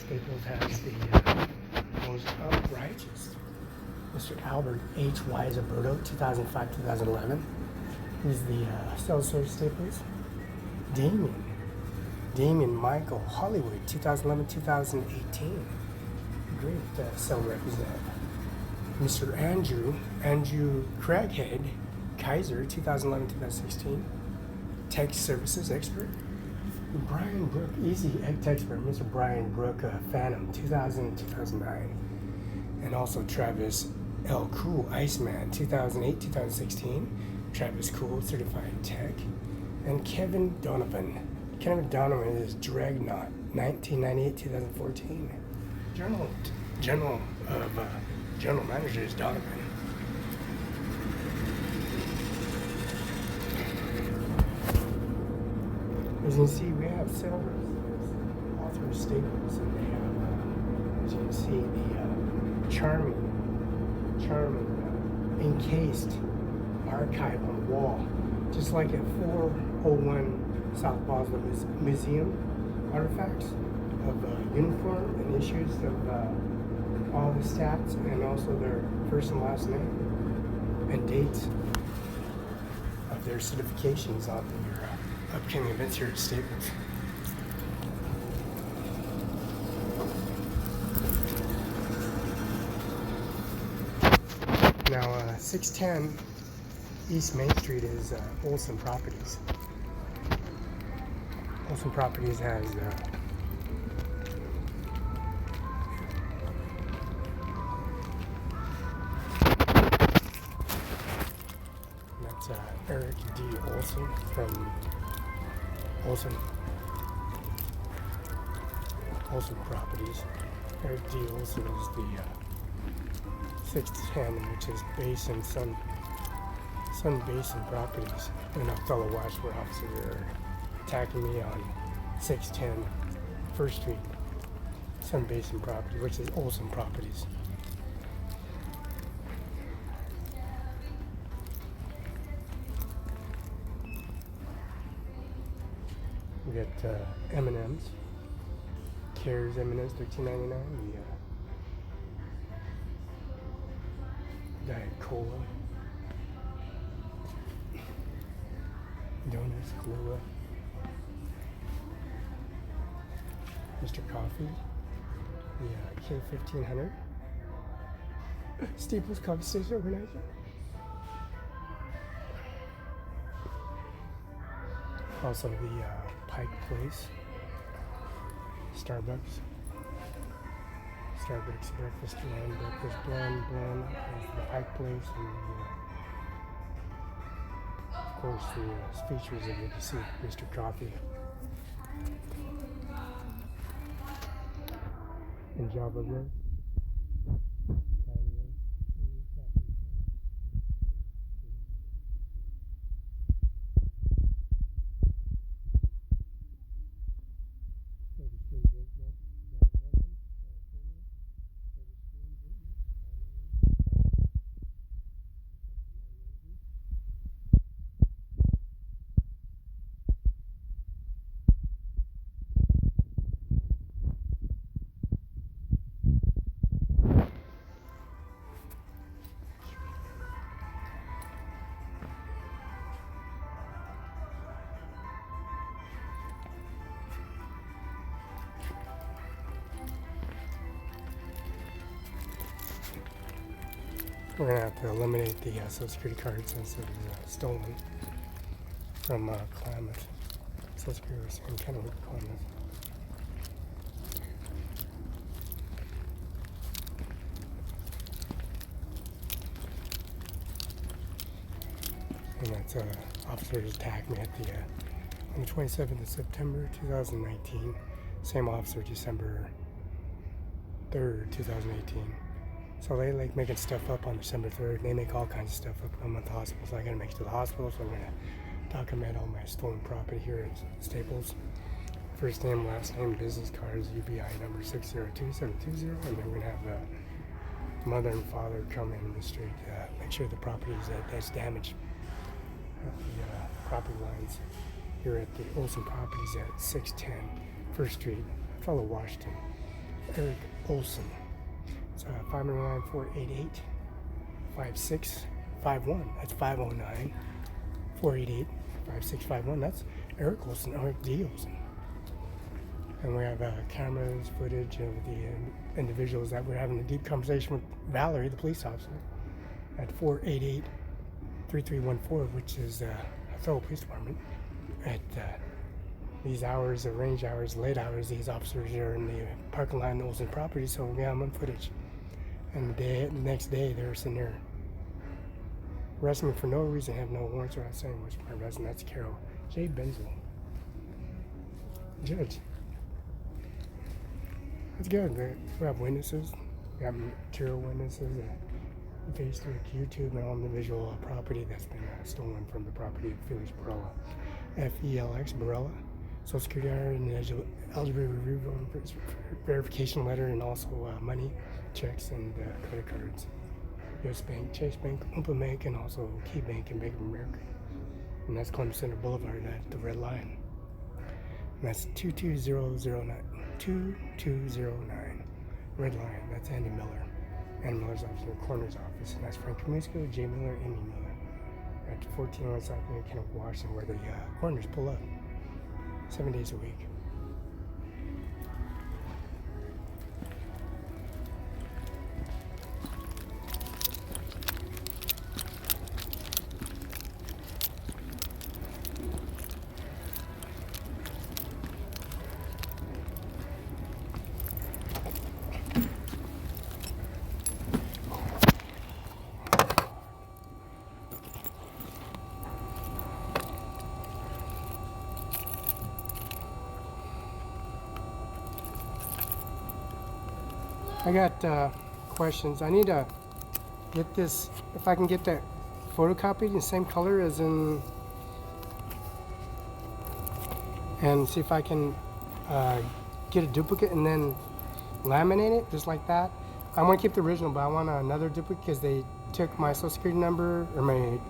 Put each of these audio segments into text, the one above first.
Staples has the goes upright. Mr. Albert H. Weiserberto, 2005-2011. He's the sales service Staples. Damien Michael Hollywood, 2011-2018. Great cell representative. Mr. Andrew Craighead Kaiser, 2011-2016. Tech services expert. Brian Brook, easy tech expert. Mr. Brian Brook, Phantom, 2000-2009. And also Travis L. Cool, Iceman, 2008-2016. Travis Cool, certified tech. And Kevin Donovan. Kevin Donovan is Dragnot, 1998-2014. General manager is Donovan. As you can see, we have several author Staples, and they have, as you can see, the charming encased archive on the wall, just like at 401 South Boston Museum, artifacts of uniform and issues of all the stats, and also their first and last name and dates of their certifications on their upcoming events here at Staples. Now, 610 East Main Street is Olson Properties. Olson Properties has that's Eric D. Olson from Olson Properties. Eric D. Olson is the 610, which is based in Sun Basin Properties in Othello, Watch, where officers are attacking me on 610 First Street, Sun Basin Property, which is Olson Properties. We got M&M's, Cares M&M's, $13.99. The Diet Cola, donuts, Kahlua, Mr. Coffee, the K1500, Staples Coffee Station Organizer. Also the Pike Place, Starbucks breakfast blend, the Pike Place, and of course the features of the deceased Mr. Coffee. And Java Road. We're going to have to eliminate the Social Security card since it was stolen from Klamath. Social Security was in Kennewick, Klamath. And that's officers attacked me at the on the 27th of September 2019. Same officer, December 3rd, 2018. So they like making stuff up on December 3rd. They make all kinds of stuff up. I'm at the hospital, so I gotta make it to the hospital. So I'm gonna document all my stolen property here at Staples. First name, last name, business cards, UBI number 602-720, and then we're gonna have mother and father come in the street, make sure the property is that's damaged. The property lines here at the Olson Properties at 610 First Street, fellow Washington. Eric Olson. It's 509-488-5651. That's 509-488-5651. That's Eric Olson, Eric D. Olson. And we have cameras, footage of the individuals that were having a deep conversation with Valerie, the police officer, at 488-3314, which is Othello Police Department. At these hours, range hours, late hours, these officers are in the parking lot in the Olson property, so we got them on footage. And the next day, they're sitting there arresting me for no reason. I have no warrants or not saying much for my arrest, and that's Carol J. Benzel. Judge. That's good. We have witnesses. We have material witnesses that face through YouTube and on the visual property that's been stolen from the property of Felix Barela. Felix Barela. Social Security and eligibility review verification letter, and also money, checks, and credit cards. U.S. Bank, Chase Bank, OLYMPIA Bank, and also Key Bank and Bank of America. And that's Columbus Center Boulevard at the Red Line. And that's 22009. 2209. Red Line. That's Andy Miller. Andy Miller's office in the coroner's office. And that's Frank Kamisko, Jay Miller, Amy Miller. At 1401 South Kennewick, Washington, where the coroners pull up 7 days a week. I got questions. I need to get this, if I can get that photocopied in the same color as in, and see if I can get a duplicate and then laminate it just like that. I want to keep the original, but I want another duplicate because they took my social security number, or my,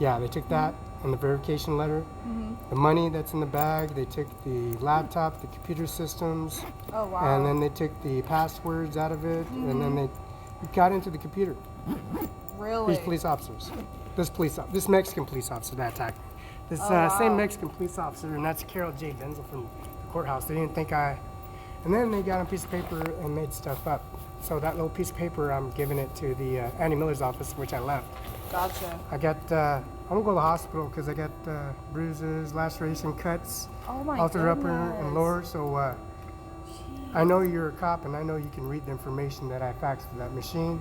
yeah, they took that and the verification letter. The money that's in the bag, they took the laptop, the computer systems. Oh, wow. And then they took the passwords out of it, and then they got into the computer. Really? These police officers. This Mexican police officer that attacked me. This same Mexican police officer, and that's Carol J. Denzel from the courthouse. They didn't think and then they got a piece of paper and made stuff up. So that little piece of paper, I'm giving it to the Andy Miller's office, which I left. Gotcha. I got, I'm gonna go to the hospital because I got bruises, laceration, cuts, Oh my altered upper goodness. and lower. So I know you're a cop, and I know you can read the information that I faxed to that machine.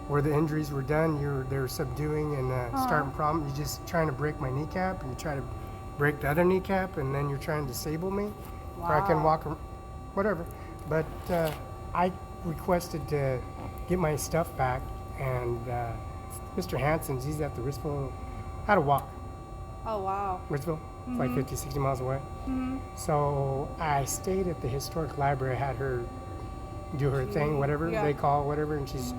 Where the injuries were done, they're subduing and starting problem. You're just trying to break my kneecap, and you try to break the other kneecap, and then you're trying to disable me. Wow. Or I can walk, whatever. But I requested to get my stuff back, and Mr. Hansen's, he's at the Ritzville. I had to walk. Oh, wow. Ritzville, it's like 50, 60 miles away. So I stayed at the historic library. I had her do her thing, whatever they call whatever, and she's,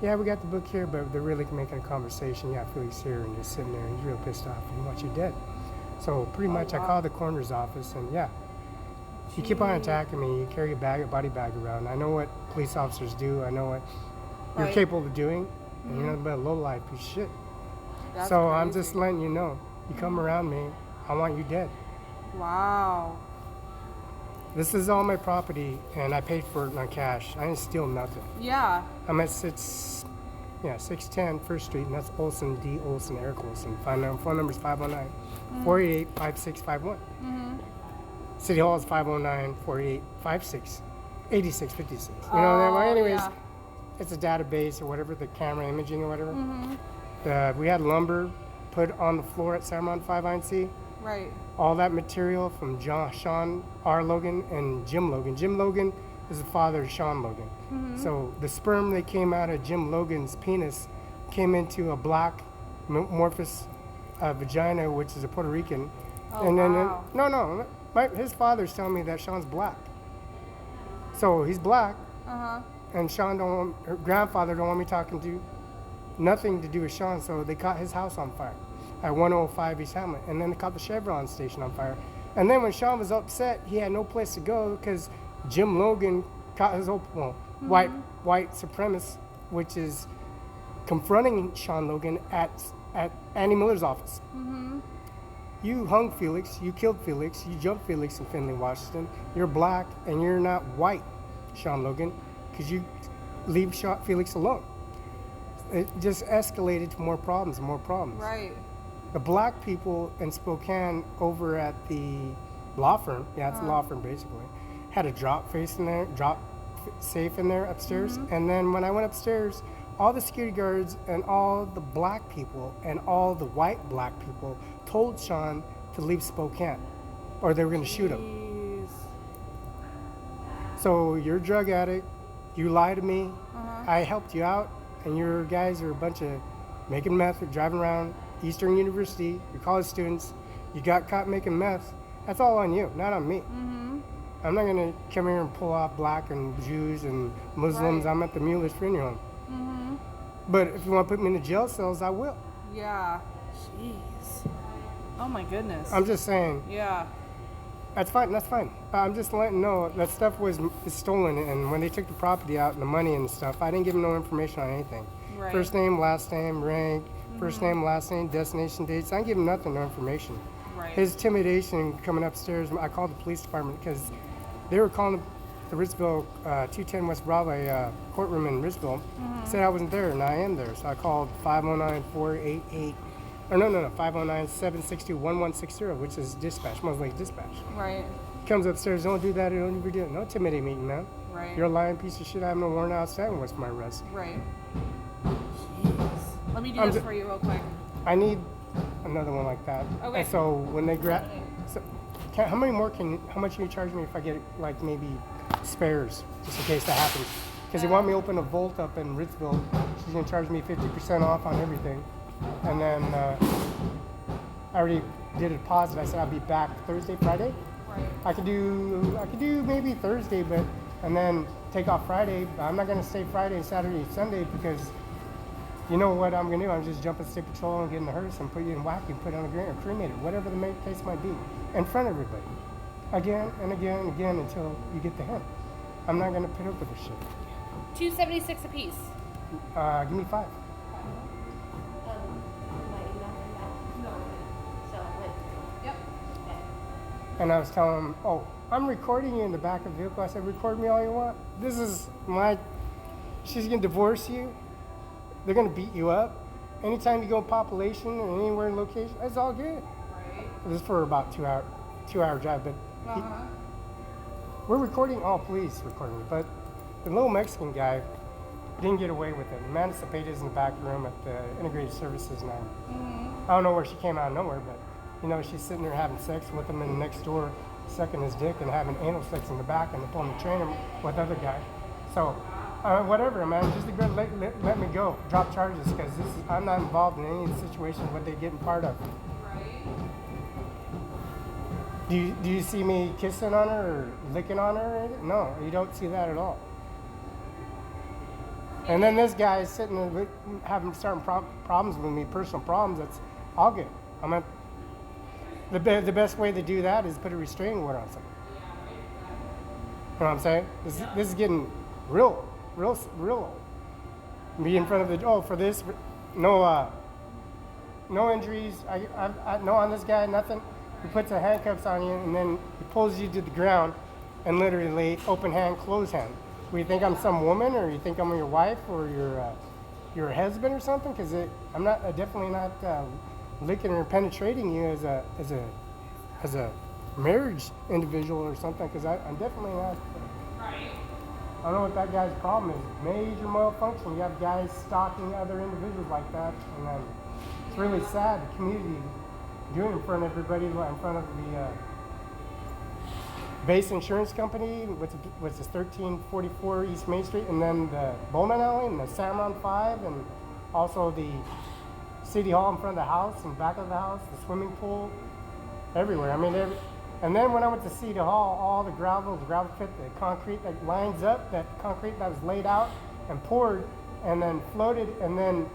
yeah, we got the book here, but they're really making a conversation. Yeah, Felix here, and just sitting there, and he's real pissed off, and he wants you dead. So pretty much, I called the coroner's office, and yeah, you keep on attacking me. You carry a body bag around. I know what police officers do. I know what you're capable of doing, and you're nothing but a low-life piece of shit. That's so crazy. I'm just letting you know. You come around me, I want you dead. Wow. This is all my property, and I paid for it on cash. I didn't steal nothing. Yeah. I'm at 610 First Street, and that's Olson, D. Olson, Eric Olson. Phone number is 509-488-5651. City Hall is 509-488-8656. You know, well, anyways, it's a database or whatever, the camera imaging or whatever. We had lumber put on the floor at Cimaron 5 INC. Right. All that material from Sean R. Logan and Jim Logan. Jim Logan is the father of Sean Logan. So the sperm that came out of Jim Logan's penis came into a black amorphous vagina, which is a Puerto Rican. Oh, and then wow. his father's telling me that Sean's black. So he's black, and her grandfather don't want me talking to nothing to do with Sean. So they caught his house on fire at 105 East Hamlet, and then they caught the Chevron station on fire. And then when Sean was upset, he had no place to go because Jim Logan his whole white supremacist, which is confronting Sean Logan at Andy Miller's office. You hung Felix, you killed Felix, you jumped Felix in Findlay, Washington. You're black and you're not white, Sean Logan, because you leave Felix alone. It just escalated to more problems and more problems. Right. The black people in Spokane over at the law firm, it's a law firm basically, had a drop safe in there upstairs. And then when I went upstairs, all the security guards and all the black people and all the white black people told Sean to leave Spokane or they were going to shoot him. So you're a drug addict, you lied to me, I helped you out, and your guys are a bunch of making meth or driving around Eastern University, you're college students, you got caught making meth. That's all on you, not on me. I'm not going to come here and pull off black and Jews and Muslims. I'm at the Mueller's funeral home. But if you want to put me in the jail cells, I will. Yeah. Jeez. Oh my goodness. I'm just saying. Yeah. That's fine. That's fine. I'm just letting you know that stuff is stolen, and when they took the property out and the money and stuff, I didn't give them no information on anything. Right. First name, last name, rank, first name, last name, destination, dates. I didn't give him nothing, no information. Right. His intimidation coming upstairs, I called the police department because they were calling the Ritzville 210 West Broadway courtroom in Ritzville. Said I wasn't there, and I am there. So I called 509-488, or no, 509-762-1160, which is dispatch, Mosaic Lake Dispatch. Right. Comes upstairs, don't do that, don't ever do it. Don't intimidate me, man. Right. You're a lying piece of shit. I have no warrant outstanding. What's my arrest? Right. Jeez. Let me do this for you real quick. I need another one like that. Okay. And so when they grab, how much can you charge me if I get like maybe spares, just in case that happens? Because they want me to open a vault up in Ritzville. She's gonna charge me 50% off on everything. And then I already did a deposit. I said I'll be back Thursday, Friday. Right. I could do maybe Thursday, and then take off Friday. I'm not gonna stay Friday, Saturday, Sunday because you know what I'm gonna do? I'm just jumping state patrol and get in the hearse and put you in whack and put on a green or cremated, whatever the case might be, in front of everybody, again and again and again until you get the hint. I'm not gonna put up with this shit. $276 a piece. Give me 5. Yep. And I was telling him, oh, I'm recording you in the back of the vehicle. I said, record me all you want. This is she's gonna divorce you. They're gonna beat you up. Anytime you go population or anywhere in location, it's all good. Right. This is for about 2-hour drive, but we're recording all police recording me, but the little Mexican guy didn't get away with it. Amanda Cepeda's in the back room at the Integrated Services now. I don't know where she came out of nowhere, but you know, she's sitting there having sex with him in the next door, sucking his dick and having anal sex in the back and pulling the trainer with other guy. So whatever, man, just let me go. Drop charges, because I'm not involved in any situation what they're getting part of. Right. Do you see me kissing on her or licking on her? Or anything? No, you don't see that at all. And then this guy is sitting there having starting problems with me, personal problems. That's all good. The best way to do that is put a restraining order on something. You know what I'm saying? This is getting real. Be in front of for this, no injuries. No on this guy, nothing. He puts the handcuffs on you and then he pulls you to the ground and literally open hand, close hand. Do you think I'm some woman, or you think I'm your wife, or your husband or something? Because I'm definitely not licking or penetrating you as a marriage individual or something. Because I'm definitely not. Right. I don't know what that guy's problem is. Major malfunction. You have guys stalking other individuals like that, and then it's really sad. The community doing it in front of everybody, in front of the base insurance company, which is 1344 East Main Street, and then the Bowman Alley and the Cimaron 5, and also the City Hall in front of the house and back of the house, the swimming pool, everywhere. I mean, and then when I went to City Hall, all the gravel pit, the concrete that lines up, that concrete that was laid out and poured and then floated and then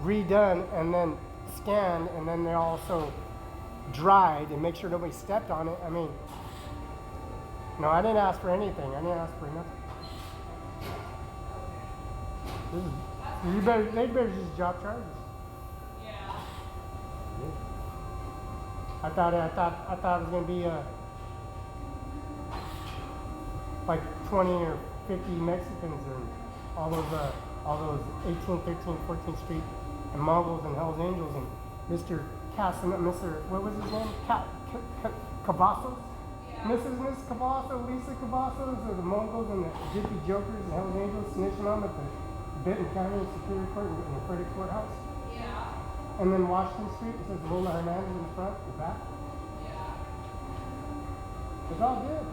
redone and then scanned, and then they also dried and make sure nobody stepped on it. I mean, no, I didn't ask for anything. I didn't ask for nothing. They better just drop charges. Yeah. I thought it was gonna be like 20 or 50 Mexicans and all those 18th, 13th, 14th Street and Mongols and Hell's Angels and Mr. What was his name? Cavazos? Yeah. Miss Cavazos, Lisa Cavazos, or the Mongols and the Gypsy Jokers and Hell's Angels snitching on at the Benton County Superior Court in the Frederick Courthouse. Yeah. And then Washington Street, it says Lola Hernandez in the front, the back. Yeah. It's all good.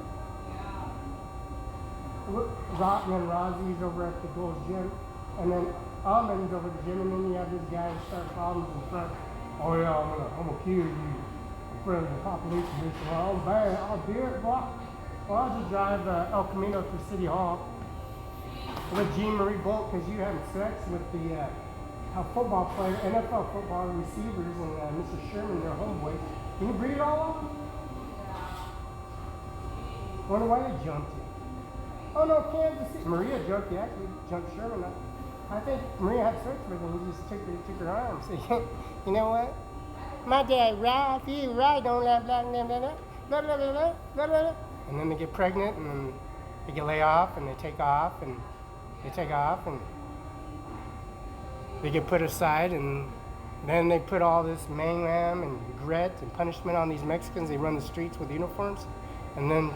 Yeah. And then Rozzy's over at the Gold's Gym, and then Almond's over at the gym, and then you have this guy who starts problems in front. Oh yeah, I'm gonna kill you in front of the top police commissioner. Oh bad, I'll do it, boy. Well, I'll just drive El Camino through City Hall with Jean Marie Bolt because you having sex with the football player, NFL football receivers, and Mr. Sherman, their homeboy. Can you breathe all of them? Wonder why they jumped you. Oh no, Kansas City. Maria jumped you, actually jumped Sherman. I think Maria had sex with him. He just took her arms. You know what? My dad, Ralph, you right, don't blah blah blah blah blah blah blah blah blah blah. And then they get pregnant, and then they get laid off, and they take off, and they get put aside, and then they put all this mayhem and regret and punishment on these Mexicans. They run the streets with uniforms, and then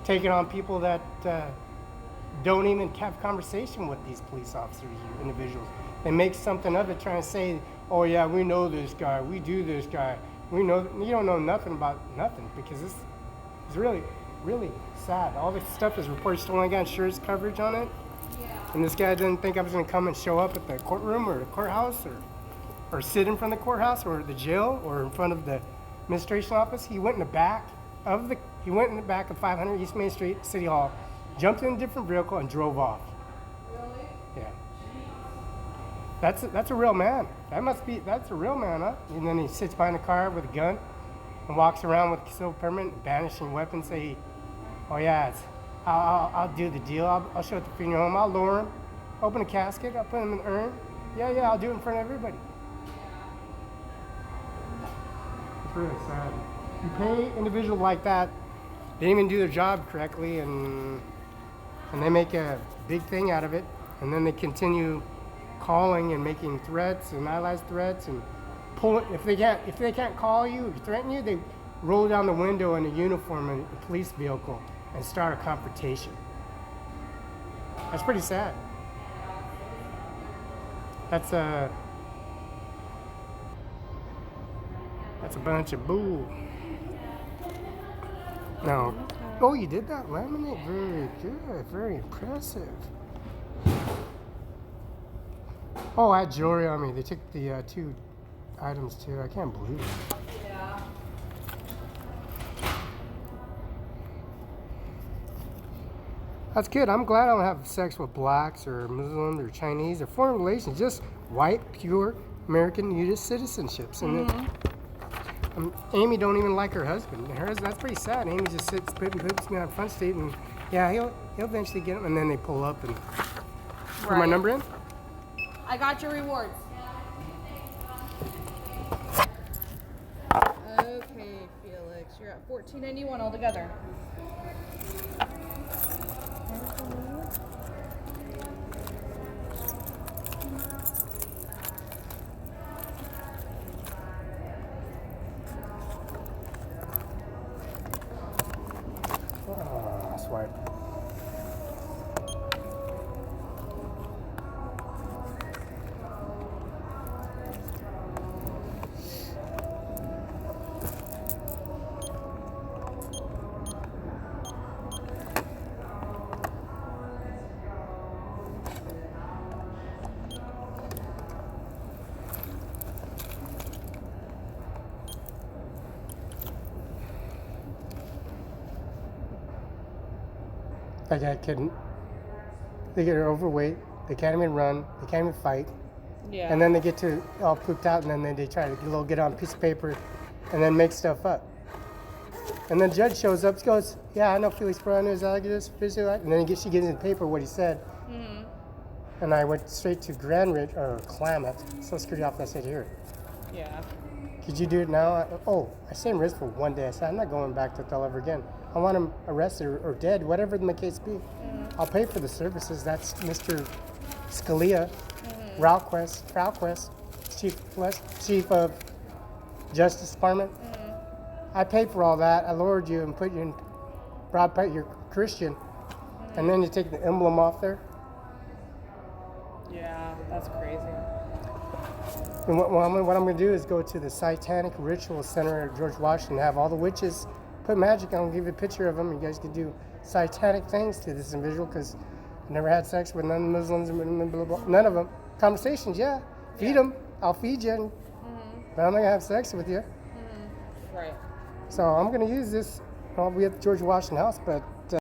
take it on people that don't even have conversation with these police officers or individuals. They make something of it, trying to say, oh yeah, we know this guy, we do this guy, we know. You don't know nothing about nothing, because this is really, really sad. All this stuff is reported stolen. I got insurance coverage on it. Yeah. And this guy didn't think I was gonna come and show up at the courtroom or the courthouse or sit in front of the courthouse or the jail or in front of the administration office. He went in the back of 500 East Main Street, City Hall, jumped in a different vehicle and drove off. Really? Yeah. That's a real man. That's a real man, huh? And then he sits behind the car with a gun and walks around with concealed permit and banishing weapons. Say, oh yeah, I'll do the deal. I'll show it to the funeral home. I'll lower him, open a casket, I'll put him in the urn. Yeah, I'll do it in front of everybody. It's really sad. You pay individuals like that, they didn't even do their job correctly, and they make a big thing out of it, and then they continue calling and making threats and allies threats and pull. If they can't call you or threaten you, they roll down the window in a uniform in a police vehicle and start a confrontation. That's pretty sad. That's a bunch of bull. No. Oh, you did that laminate? Very good. Very impressive. Oh, I had jewelry on me. They took the 2 items too. I can't believe it. Yeah. That's good. I'm glad I don't have sex with blacks or Muslims or Chinese or foreign relations. Just white, pure American U.S. citizenships. And Amy don't even like her husband. That's pretty sad. Amy just sits, spitting poops me on Front Street, and yeah, he'll eventually get him. And then they pull up and put my number in. I got your rewards. Okay, Felix, you're at $14.91 altogether. Swipe. That guy couldn't. They get overweight. They can't even run. They can't even fight. Yeah. And then they get to all pooped out, and then they try to get on a piece of paper, and then make stuff up. And then the judge shows up. He goes, "Yeah, I know Felix Barela knew his alligators, and then she gives him the paper what he said." Mm-hmm. and I went straight to Grand Ridge or Klamath. Social Security office. I said, here, Yeah. could you do it now? I stay in risk for 1 day. I said, I'm not going back to Othello ever again. I want him arrested or dead, whatever the case be. I'll pay for the services. That's Mr. Scalia, Frauquest, Chief of Justice Department. I paid for all that. I lowered you and put you in broad part. You're Christian, and then you take the emblem off there. Yeah, that's crazy. And what I'm going to do is go to the Satanic Ritual Center at George Washington, have all the witches put magic on, give you a picture of them. You guys can do satanic things to this individual because I never had sex with none of the Muslims, blah, blah, blah. None of them. Conversations, yeah. Feed them. I'll feed you, but I'm not going to have sex with you. Right. So I'm going to use this. I'll be at the George Washington House, but